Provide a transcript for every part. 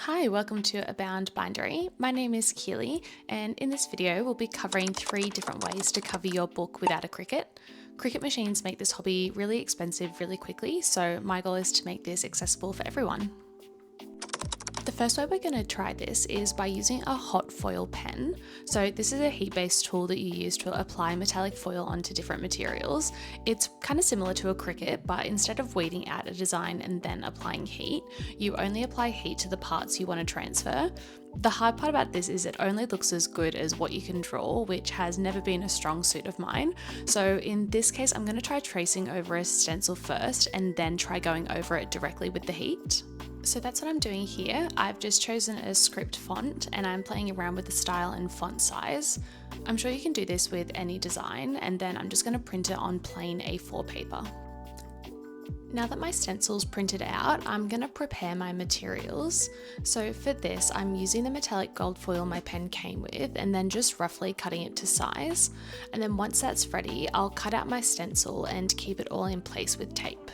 Hi, welcome to A Bound Bindery. My name is Keely, and in this video we'll be covering 3 different ways to cover your book without a Cricut. Cricut machines make this hobby really expensive really quickly, so my goal is to make this accessible for everyone. The first way we're going to try this is by using a hot foil pen. So this is a heat-based tool that you use to apply metallic foil onto different materials. It's kind of similar to a Cricut, but instead of weeding out a design and then applying heat, you only apply heat to the parts you want to transfer. The hard part about this is it only looks as good as what you can draw, which has never been a strong suit of mine. So in this case, I'm going to try tracing over a stencil first and then try going over it directly with the heat. So that's what I'm doing here. I've just chosen a script font and I'm playing around with the style and font size. I'm sure you can do this with any design, and then I'm just going to print it on plain A4 paper. Now that my stencil's printed out, I'm going to prepare my materials. So for this, I'm using the metallic gold foil my pen came with and then just roughly cutting it to size. And then once that's ready, I'll cut out my stencil and keep it all in place with tape.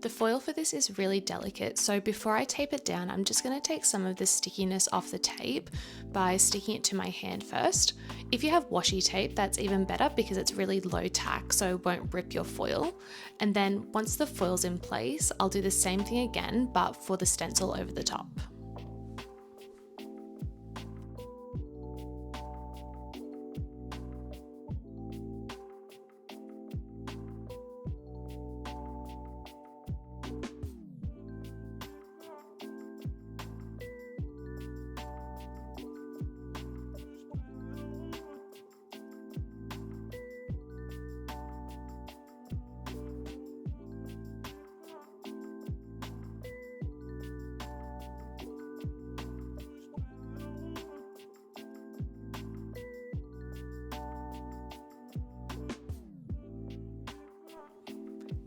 The foil for this is really delicate, so before I tape it down, I'm just going to take some of the stickiness off the tape by sticking it to my hand first. If you have washi tape, that's even better because it's really low tack, so it won't rip your foil. And then once the foil's in place, I'll do the same thing again, but for the stencil over the top.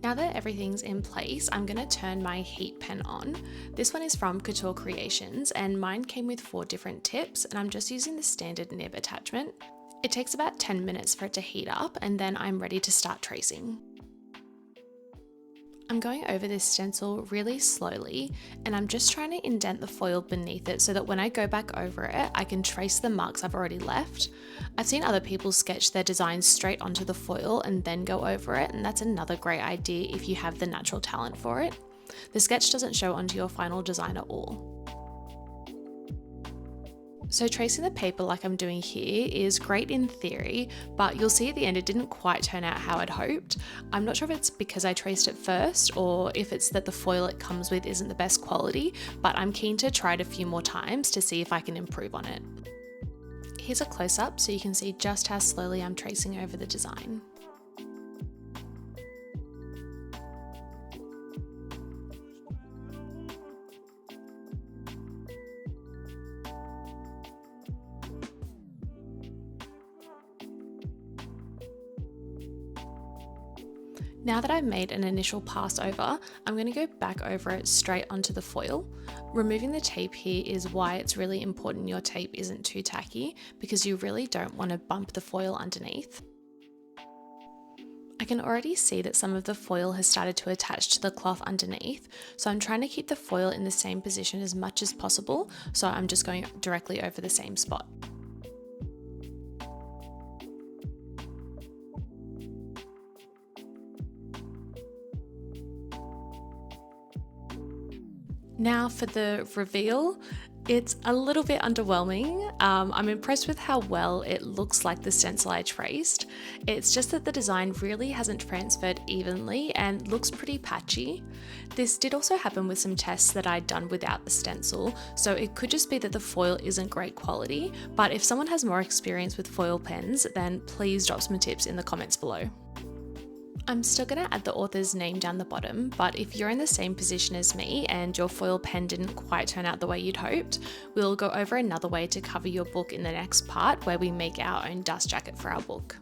Now that everything's in place, I'm going to turn my heat pen on. This one is from Cricut Creations and mine came with 4 different tips, and I'm just using the standard nib attachment. It takes about 10 minutes for it to heat up and then I'm ready to start tracing. I'm going over this stencil really slowly and I'm just trying to indent the foil beneath it so that when I go back over it, I can trace the marks I've already left. I've seen other people sketch their designs straight onto the foil and then go over it, and that's another great idea if you have the natural talent for it. The sketch doesn't show onto your final design at all. So tracing the paper like I'm doing here is great in theory, but you'll see at the end it didn't quite turn out how I'd hoped. I'm not sure if it's because I traced it first or if it's that the foil it comes with isn't the best quality, but I'm keen to try it a few more times to see if I can improve on it. Here's a close-up so you can see just how slowly I'm tracing over the design. Now that I've made an initial pass over, I'm going to go back over it straight onto the foil. Removing the tape here is why it's really important your tape isn't too tacky, because you really don't want to bump the foil underneath. I can already see that some of the foil has started to attach to the cloth underneath, so I'm trying to keep the foil in the same position as much as possible, so I'm just going directly over the same spot. Now for the reveal, it's a little bit underwhelming. I'm impressed with how well it looks like the stencil I traced. It's just that the design really hasn't transferred evenly and looks pretty patchy. This did also happen with some tests that I'd done without the stencil, so it could just be that the foil isn't great quality, but if someone has more experience with foil pens, then please drop some tips in the comments below. I'm still going to add the author's name down the bottom, but if you're in the same position as me and your foil pen didn't quite turn out the way you'd hoped, we'll go over another way to cover your book in the next part where we make our own dust jacket for our book.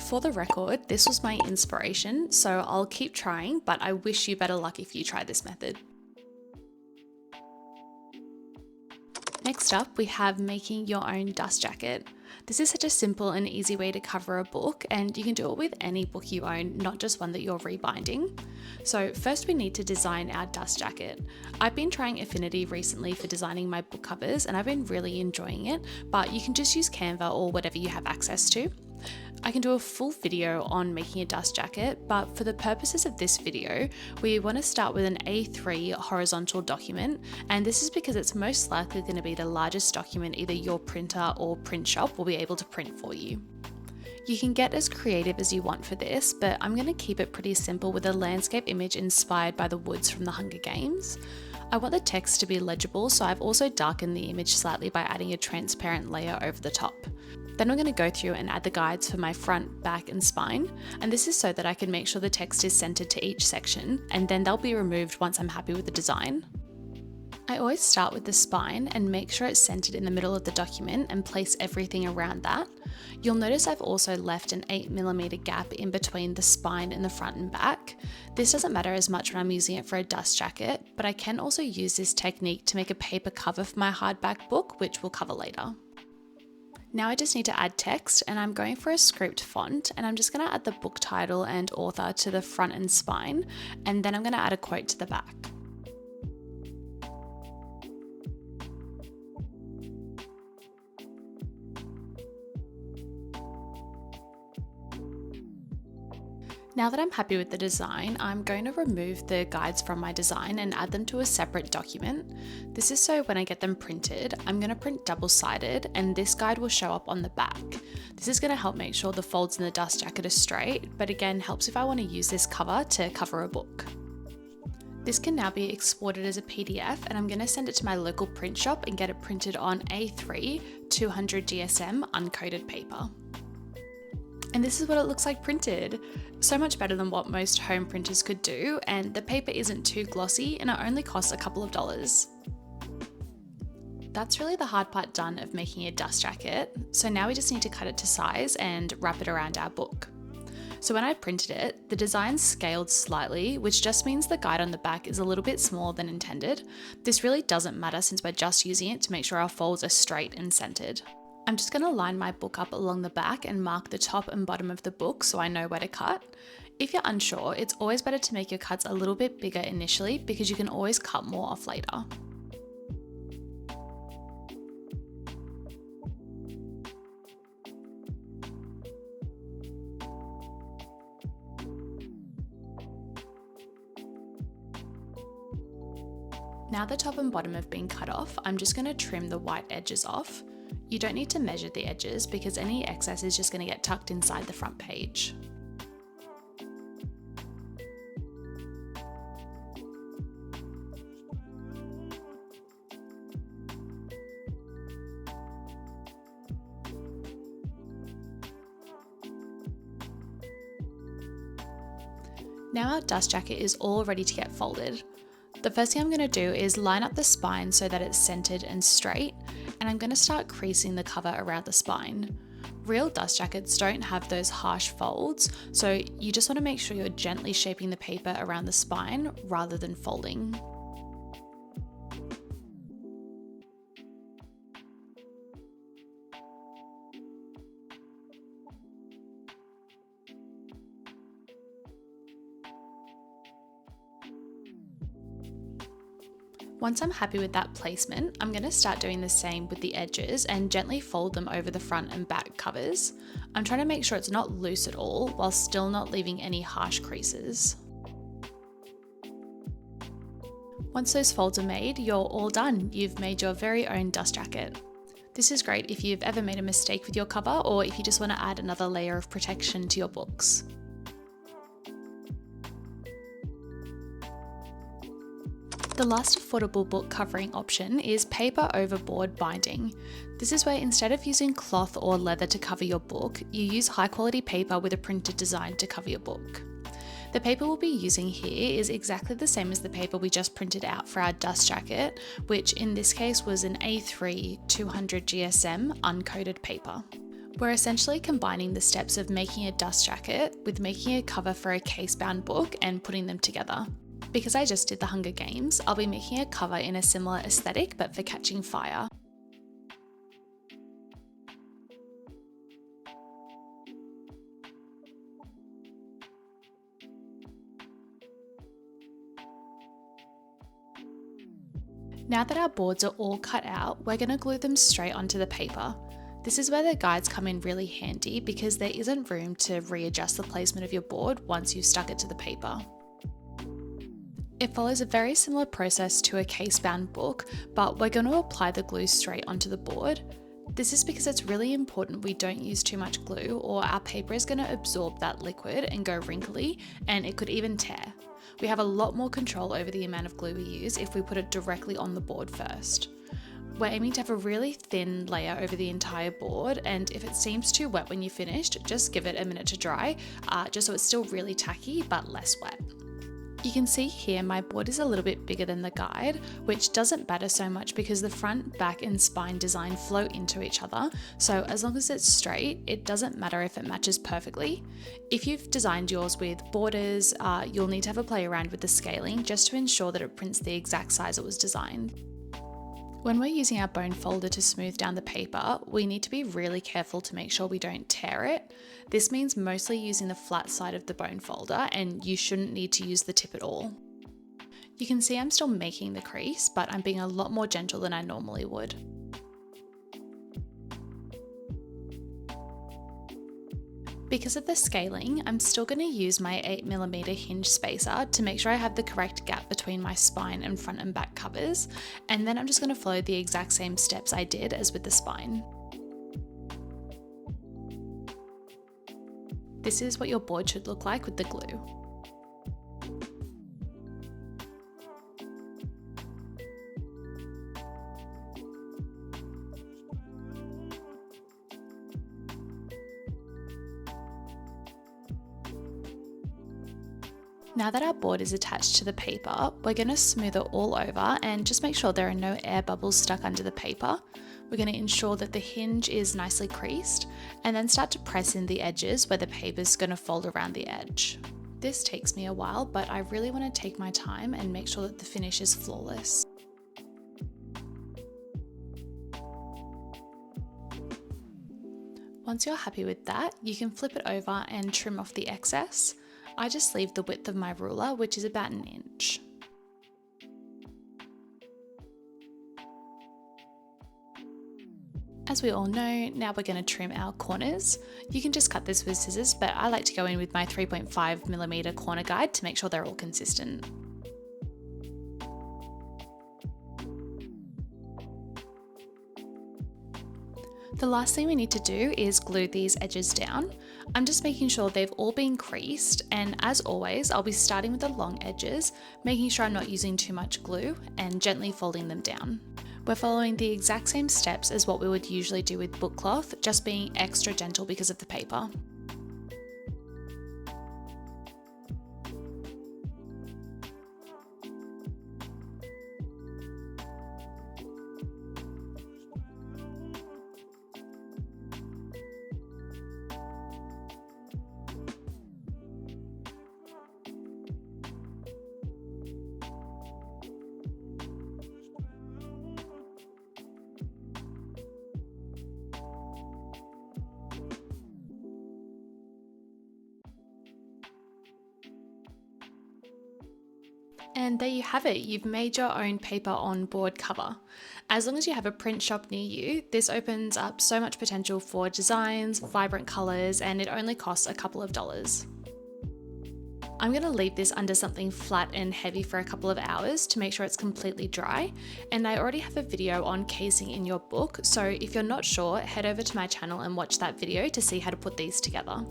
For the record, this was my inspiration, so I'll keep trying, but I wish you better luck if you try this method. Next up, we have making your own dust jacket. This is such a simple and easy way to cover a book, and you can do it with any book you own, not just one that you're rebinding. So first we need to design our dust jacket. I've been trying Affinity recently for designing my book covers and I've been really enjoying it, but you can just use Canva or whatever you have access to. I can do a full video on making a dust jacket, but for the purposes of this video, we want to start with an A3 horizontal document, and this is because it's most likely going to be the largest document either your printer or print shop will be able to print for you. You can get as creative as you want for this, but I'm going to keep it pretty simple with a landscape image inspired by the woods from the Hunger Games. I want the text to be legible, so I've also darkened the image slightly by adding a transparent layer over the top. Then we're going to go through and add the guides for my front, back and spine, and this is so that I can make sure the text is centered to each section, and then they'll be removed once I'm happy with the design. I always start with the spine and make sure it's centered in the middle of the document and place everything around that. You'll notice I've also left an 8mm gap in between the spine and the front and back. This doesn't matter as much when I'm using it for a dust jacket, but I can also use this technique to make a paper cover for my hardback book, which we'll cover later. Now I just need to add text, and I'm going for a script font, and I'm just going to add the book title and author to the front and spine, and then I'm going to add a quote to the back. Now that I'm happy with the design, I'm going to remove the guides from my design and add them to a separate document. This is so when I get them printed, I'm going to print double-sided and this guide will show up on the back. This is going to help make sure the folds in the dust jacket are straight, but again helps if I want to use this cover to cover a book. This can now be exported as a PDF, and I'm going to send it to my local print shop and get it printed on A3 200 GSM uncoated paper. And this is what it looks like printed. So much better than what most home printers could do, and the paper isn't too glossy and it only costs a couple of dollars. That's really the hard part done of making a dust jacket, so now we just need to cut it to size and wrap it around our book. So when I printed it, the design scaled slightly, which just means the guide on the back is a little bit smaller than intended. This really doesn't matter since we're just using it to make sure our folds are straight and centered. I'm just going to line my book up along the back and mark the top and bottom of the book so I know where to cut. If you're unsure, it's always better to make your cuts a little bit bigger initially because you can always cut more off later. Now the top and bottom have been cut off, I'm just going to trim the white edges off. You don't need to measure the edges because any excess is just going to get tucked inside the front page. Now our dust jacket is all ready to get folded. The first thing I'm going to do is line up the spine so that it's centered and straight, and I'm going to start creasing the cover around the spine. Real dust jackets don't have those harsh folds, so you just want to make sure you're gently shaping the paper around the spine rather than folding. Once I'm happy with that placement, I'm going to start doing the same with the edges and gently fold them over the front and back covers. I'm trying to make sure it's not loose at all while still not leaving any harsh creases. Once those folds are made, you're all done. You've made your very own dust jacket. This is great if you've ever made a mistake with your cover or if you just want to add another layer of protection to your books. The last affordable book covering option is paper over board binding. This is where instead of using cloth or leather to cover your book, you use high quality paper with a printed design to cover your book. The paper we'll be using here is exactly the same as the paper we just printed out for our dust jacket, which in this case was an A3 200 GSM uncoated paper. We're essentially combining the steps of making a dust jacket with making a cover for a case-bound book and putting them together. Because I just did the Hunger Games, I'll be making a cover in a similar aesthetic but for catching fire. Now that our boards are all cut out, we're going to glue them straight onto the paper. This is where the guides come in really handy because there isn't room to readjust the placement of your board once you've stuck it to the paper. It follows a very similar process to a case-bound book, but we're going to apply the glue straight onto the board. This is because it's really important we don't use too much glue or our paper is going to absorb that liquid and go wrinkly, and it could even tear. We have a lot more control over the amount of glue we use if we put it directly on the board first. We're aiming to have a really thin layer over the entire board, and if it seems too wet when you're finished, just give it a minute to dry, just so it's still really tacky but less wet. You can see here my board is a little bit bigger than the guide, which doesn't matter so much because the front, back and spine design flow into each other, so as long as it's straight, it doesn't matter if it matches perfectly. If you've designed yours with borders, you'll need to have a play around with the scaling just to ensure that it prints the exact size it was designed. When we're using our bone folder to smooth down the paper, we need to be really careful to make sure we don't tear it. This means mostly using the flat side of the bone folder, and you shouldn't need to use the tip at all. You can see I'm still making the crease, but I'm being a lot more gentle than I normally would. Because of the scaling, I'm still going to use my 8mm hinge spacer to make sure I have the correct gap between my spine and front and back covers, and then I'm just going to follow the exact same steps I did as with the spine. This is what your board should look like with the glue. Now that our board is attached to the paper, we're going to smooth it all over and just make sure there are no air bubbles stuck under the paper. We're going to ensure that the hinge is nicely creased and then start to press in the edges where the paper is going to fold around the edge. This takes me a while, but I really want to take my time and make sure that the finish is flawless. Once you're happy with that, you can flip it over and trim off the excess. I just leave the width of my ruler, which is about 1 inch. As we all know, now we're going to trim our corners. You can just cut this with scissors, but I like to go in with my 3.5mm corner guide to make sure they're all consistent. The last thing we need to do is glue these edges down. I'm just making sure they've all been creased, and as always, I'll be starting with the long edges, making sure I'm not using too much glue and gently folding them down. We're following the exact same steps as what we would usually do with book cloth, just being extra gentle because of the paper. And there you have it, you've made your own paper on board cover. As long as you have a print shop near you, this opens up so much potential for designs, vibrant colours, and it only costs a couple of dollars. I'm going to leave this under something flat and heavy for a couple of hours to make sure it's completely dry, and I already have a video on casing in your book, so if you're not sure, head over to my channel and watch that video to see how to put these together.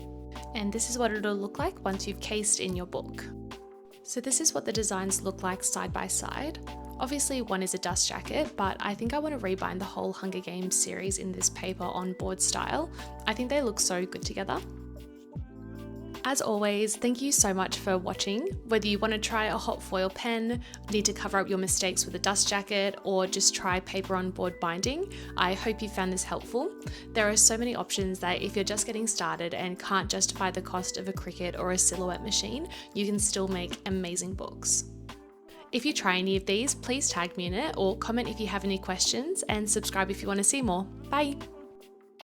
And this is what it'll look like once you've cased in your book. So this is what the designs look like side by side. Obviously one is a dust jacket, but I think I want to rebind the whole Hunger Games series in this paper on board style. I think they look so good together. As always, thank you so much for watching. Whether you want to try a hot foil pen, need to cover up your mistakes with a dust jacket, or just try paper on board binding, I hope you found this helpful. There are so many options that if you're just getting started and can't justify the cost of a Cricut or a Silhouette machine, you can still make amazing books. If you try any of these, please tag me in it or comment if you have any questions, and subscribe if you want to see more. Bye!